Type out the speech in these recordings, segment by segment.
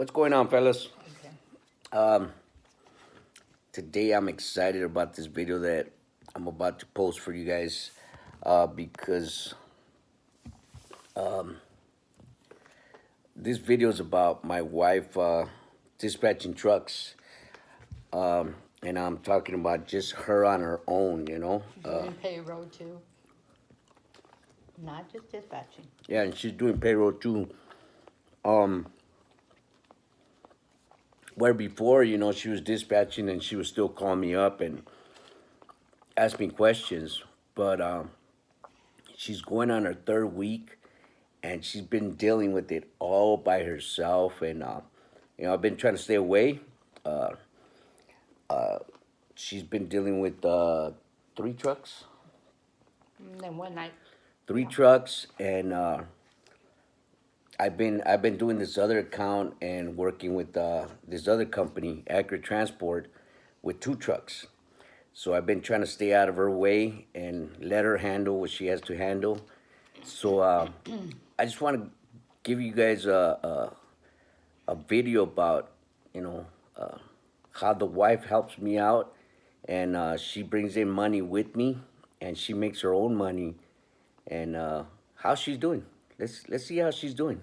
What's going on, fellas? Okay. Um, Today I'm excited about this video that I'm about to post for you guys because this video is about my wife dispatching trucks, and I'm talking about just her on her own, you know. Doing payroll too, not just dispatching. Yeah, and she's doing payroll too. Um, where before, she was dispatching and she was still calling me up and asking questions, but she's going on her third week and she's been dealing with it all by herself. And I've been trying to stay away. Uh, she's been dealing with three trucks, And then one night, three trucks, and I've been doing this other account and working with this other company, Accurate Transport, with two trucks. So I've been trying to stay out of her way and let her handle what she has to handle. So I just want to give you guys a video about how the wife helps me out, and she brings in money with me, and she makes her own money, and how she's doing. Let's see how she's doing.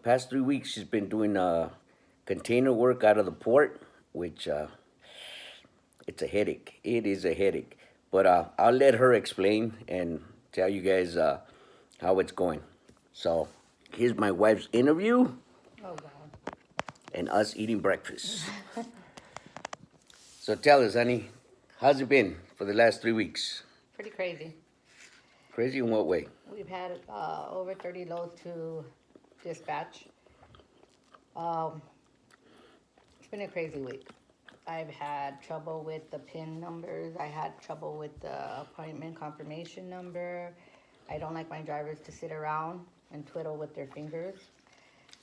Past 3 weeks, she's been doing container work out of the port, which it's a headache. It is a headache, but I'll let her explain and tell you guys how it's going. So here's my wife's interview oh God, and us eating breakfast. So tell us, honey, how's it been for the last 3 weeks? pretty crazy. Crazy in what way? We've had over 30 loads to dispatch. Um, it's been a crazy week. I've had trouble with the PIN numbers. I had trouble with the appointment confirmation number. I don't like my drivers to sit around and twiddle with their fingers.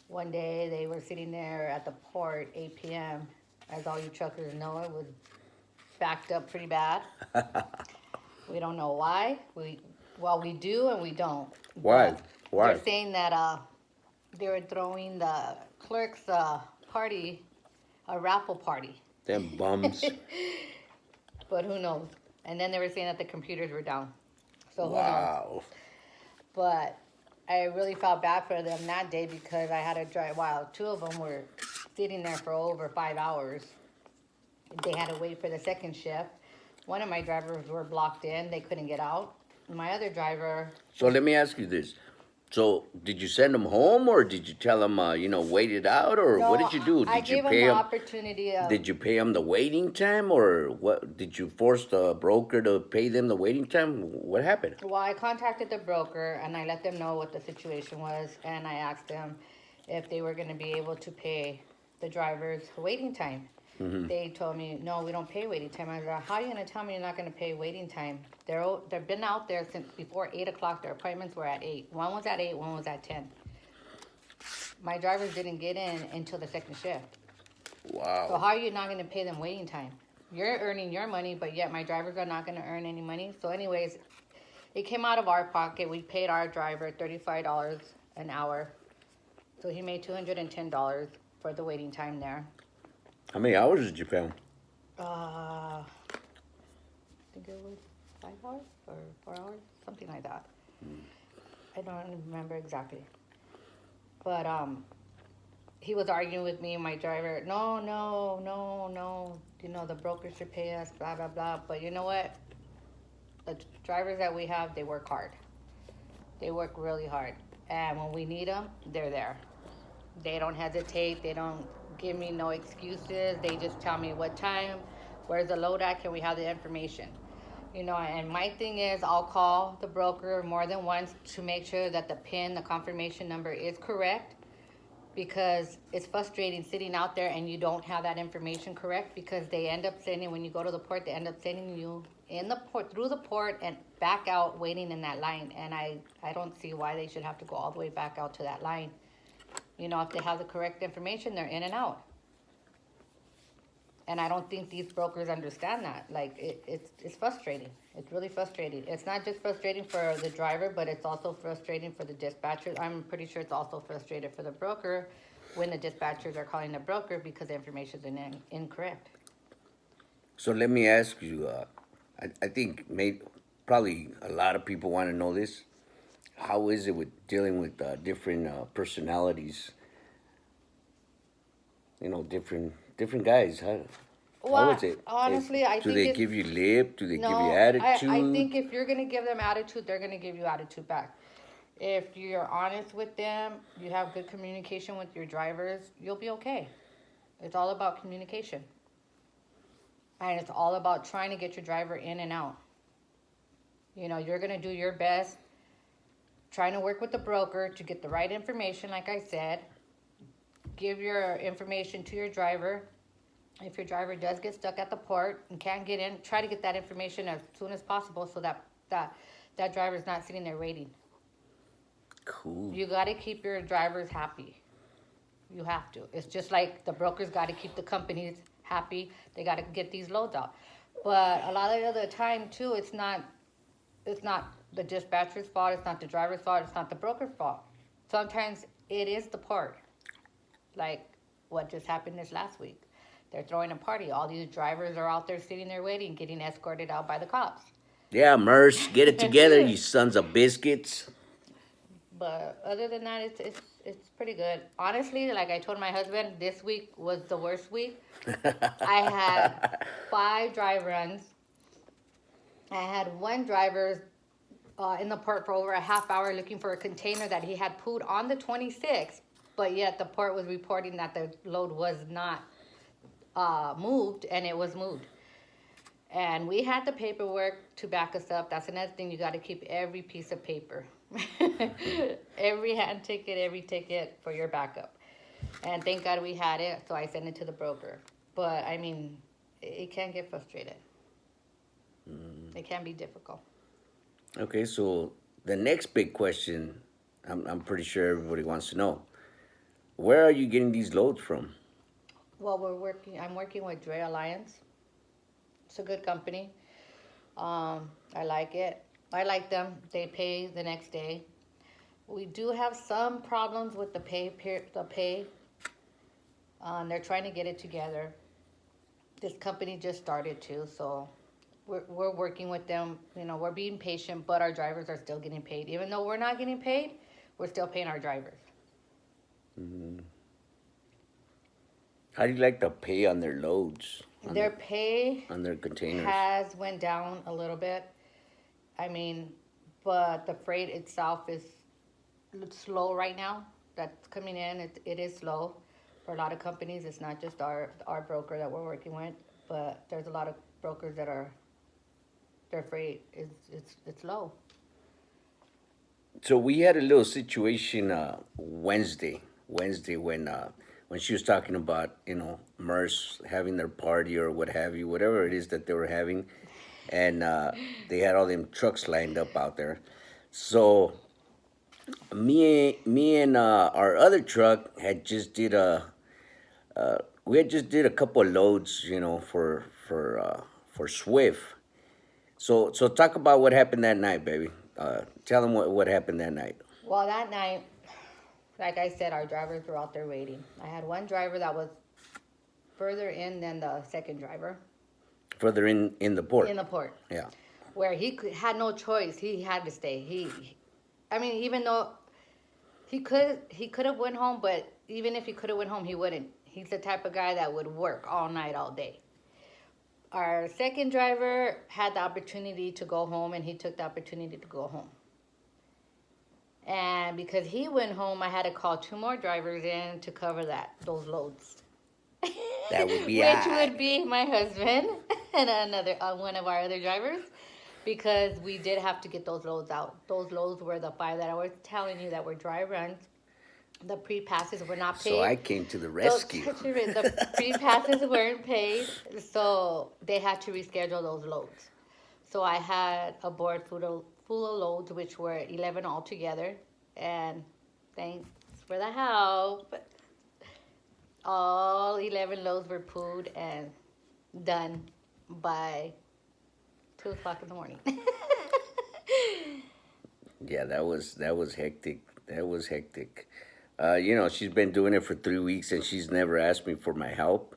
One day they were sitting there at the port, 8 p.m. As all you truckers know, it was backed up pretty bad. We don't know why. We do and we don't. Why? But Why? They're saying that they were throwing the clerks party, a raffle party. Them bums. But who knows? And then they were saying that the computers were down. So who knows? Wow. But I really felt bad for them that day because I had to drive. While two of them were sitting there for over 5 hours, they had to wait for the second shift. One of my drivers were blocked in; they couldn't get out. My other driver. So let me ask you this. So did you send them home, or did you tell them, wait it out, or No, what did you do? I Did you gave them pay the them? opportunity of. Did you pay them the waiting time, or what? Did you force the broker to pay them the waiting time? What happened? Well, I contacted the broker and I let them know what the situation was, and I asked them if they were going to be able to pay the drivers waiting time. They told me, no, we don't pay waiting time. I was like, how are you going to tell me you're not going to pay waiting time? They've been out there since before 8 o'clock. Their appointments were at 8. One was at 8, one was at 10. My drivers didn't get in until the second shift. So Wow. how are you not going to pay them waiting time? You're earning your money, but yet my drivers are not going to earn any money. So anyways, it came out of our pocket. We paid our driver $35 an hour. So he made $210 for the waiting time there. How many hours did you pay them? I think it was 5 hours or 4 hours, something like that. I don't remember exactly. But he was arguing with me and my driver. No. The broker should pay us, blah, blah, blah. But you know what? The drivers that we have, they work hard. They work really hard. And when we need them, they're there. They don't hesitate. They don't give me no excuses. They just tell me what time, where's the load at, can we have the information? And my thing is I'll call the broker more than once to make sure that the PIN, the confirmation number is correct, because it's frustrating sitting out there and you don't have that information correct, because they end up sending, when you go to the port, they end up sending you in the port, through the port, and back out waiting in that line. And I don't see why they should have to go all the way back out to that line. If they have the correct information, they're in and out. And I don't think these brokers understand that. Like, it's frustrating. It's really frustrating. It's not just frustrating for the driver, but it's also frustrating for the dispatcher. I'm pretty sure it's also frustrated for the broker when the dispatchers are calling the broker because the information is incorrect. So let me ask you. I think probably a lot of people want to know this. How is it with dealing with different personalities? Different guys. How Well, is it? honestly, I Do think they it's give you lip? Do they give you no. I attitude? think if you're gonna give them attitude, they're gonna give you attitude back. If you're honest with them, you have good communication with your drivers, you'll be okay. It's all about communication, and it's all about trying to get your driver in and out. You're gonna do your best, trying to work with the broker to get the right information. Like I said, give your information to your driver. If your driver does get stuck at the port and can't get in, try to get that information as soon as possible so that driver's not sitting there waiting. Cool. You got to keep your drivers happy. You have to. It's just like the brokers got to keep the companies happy. They got to get these loads out. But a lot of the time too, it's not the dispatcher's fault. It's not the driver's fault. It's not the broker's fault. Sometimes it is the port. Like what just happened this last week. They're throwing a party. All these drivers are out there sitting there waiting, getting escorted out by the cops. Yeah, Merce, get it together, you sons of biscuits. But other than that, it's pretty good. Honestly, like I told my husband, this week was the worst week. I had 5 dry runs. I had one driver in the port for over a half hour looking for a container that he had put on the 26th, but yet the port was reporting that the load was not moved, and it was moved. And we had the paperwork to back us up. That's another thing. You got to keep every piece of paper, every hand ticket, every ticket for your backup. And thank God we had it, so I sent it to the broker. But I mean, it can get frustrated. It can be difficult. Okay, so the next big question, I'm pretty sure everybody wants to know. Where are you getting these loads from? Well, I'm working with Dray Alliance. It's a good company. I like it. I like them. They pay the next day. We do have some problems with the pay. They're trying to get it together. This company just started too, so we're working with them. We're being patient, but our drivers are still getting paid. Even though we're not getting paid, we're still paying our drivers. How do you like the pay on their loads? Their pay on their containers has went down a little bit. I mean, but the freight itself is slow right now. That's coming in. It is slow for a lot of companies. It's not just our broker that we're working with, but there's a lot of brokers that their freight is it's low. So we had a little situation Wednesday when she was talking about Merce having their party or what have you, whatever it is that they were having, and they had all them trucks lined up out there. So me and our other truck had just did we had just did a couple of loads, for Swift. So talk about what happened that night, baby. Tell them what happened that night. Well, that night, like I said, our drivers were out there waiting. I had one driver that was further in than the second driver. Further in the port. In the port. Yeah. Where had no choice. He had to stay. I mean, even though he could have went home, but even if he could have went home, he wouldn't. He's the type of guy that would work all night, all day. Our second driver had the opportunity to go home, and he took the opportunity to go home. And because he went home, I had to call 2 more drivers in to cover those loads. That would be Which would be my husband and another one of our other drivers, because we did have to get those loads out. Those loads were the 5 that I was telling you that were dry runs. The pre-passes were not paid. So I came to the rescue. The pre-passes weren't paid, so they had to reschedule those loads. So I had a board full of loads, which were 11 altogether, and thanks for the help. All 11 loads were pulled and done by 2 o'clock in the morning. Yeah, that was hectic. That was hectic. She's been doing it for 3 weeks and she's never asked me for my help.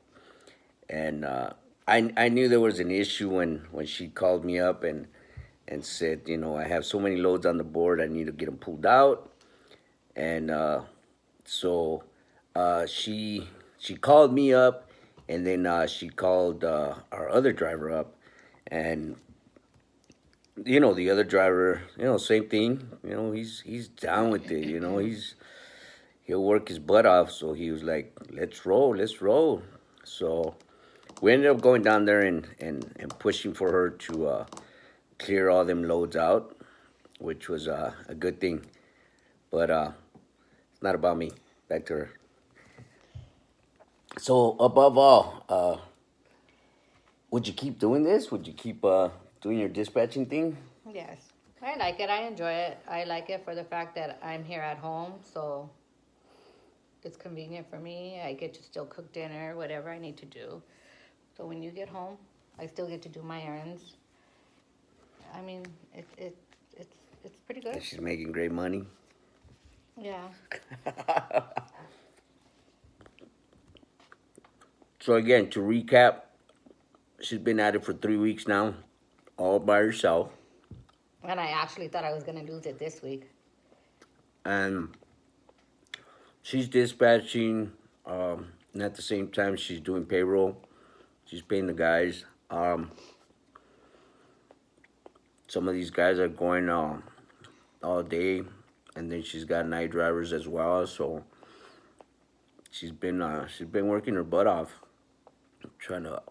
And I knew there was an issue when she called me up and said, I have so many loads on the board, I need to get them pulled out. And so she called me up, and then she called our other driver up, and the other driver, same thing. He's down with it. He'll work his butt off. So he was like, "Let's roll, let's roll." So we ended up going down there and pushing for her to clear all them loads out, which was a good thing. But it's not about me. Back to her. So above all, would you keep doing this? Would you keep doing your dispatching thing? Yes. I like it. I enjoy it. I like it for the fact that I'm here at home, so it's convenient for me. I get to still cook dinner, whatever I need to do. So when you get home, I still get to do my errands. I mean, it's pretty good. She's making great money. Yeah. So again, to recap, she's been at it for 3 weeks now, all by herself. And I actually thought I was gonna lose it this week. And she's dispatching, and at the same time, she's doing payroll. She's paying the guys. Some of these guys are going all day, and then she's got night drivers as well. So she's been working her butt off, trying to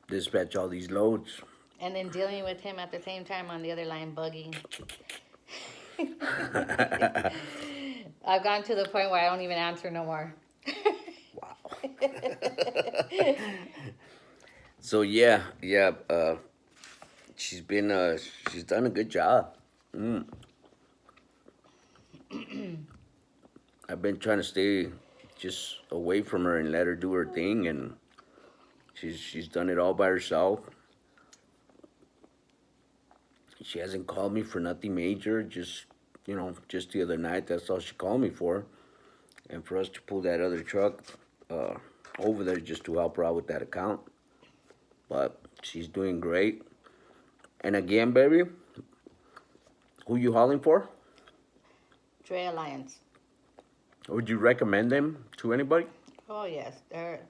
dispatch all these loads. And then dealing with him at the same time on the other line, bugging. I've gotten to the point where I don't even answer no more. Wow. So yeah, she's done a good job. I've been trying to stay just away from her and let her do her thing, and she's done it all by herself. She hasn't called me for nothing major, just the other night. That's all she called me for, and for us to pull that other truck over there just to help her out with that account. But she's doing great. And again, baby, who you hauling for? Dray Alliance. Would you recommend them to anybody? Oh yes, they're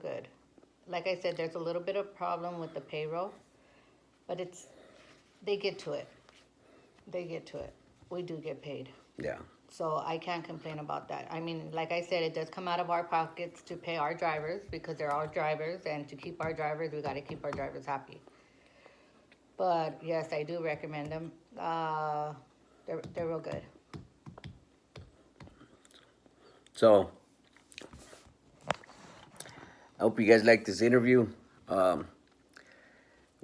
good. Like I said, there's a little bit of problem with the payroll, but they get to it. They get to it. We do get paid. Yeah. So I can't complain about that. I mean, like I said, it does come out of our pockets to pay our drivers because they're our drivers, and to keep our drivers, we got to keep our drivers happy. But yes, I do recommend them. They're real good. So I hope you guys like this interview.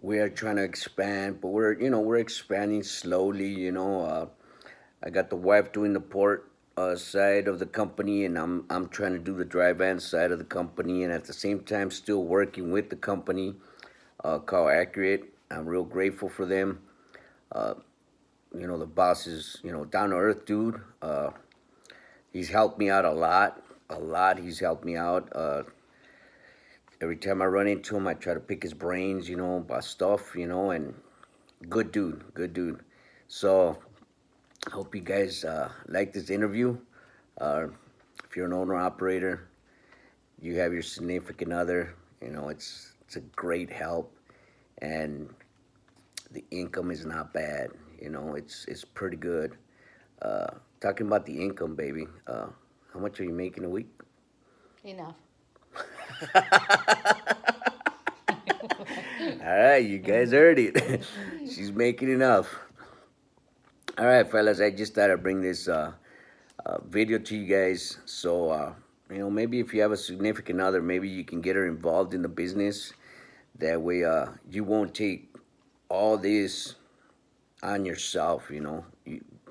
We are trying to expand, but we're expanding slowly. I got the wife doing the port side of the company, and I'm trying to do the dry van side of the company, and at the same time still working with the company called Accurate. I'm real grateful for them. The boss is down to earth dude. He's helped me out a lot. He's helped me out. Every time I run into him, I try to pick his brains, about stuff, and good dude. So I hope you guys like this interview. If you're an owner operator, you have your significant other, it's a great help, and the income is not bad. It's pretty good. Talking about the income, baby. How much are you making a week? Enough. All right, you guys heard it. She's making enough. All right, fellas, I just thought I'd bring this video to you guys. So, maybe if you have a significant other, maybe you can get her involved in the business. That way, you won't take all this on yourself,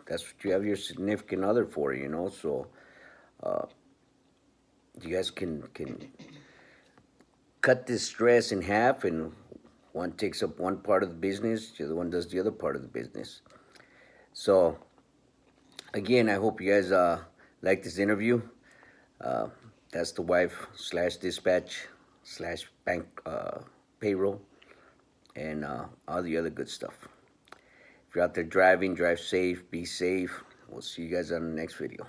that's what you have your significant other for, So, you guys can cut this stress in half, and one takes up one part of the business, the other one does the other part of the business. So again, I hope you guys like this interview, uh, that's the wife slash dispatch slash bank payroll and all the other good stuff. If you're out there driving, drive safe, be safe. We'll see you guys on the next video.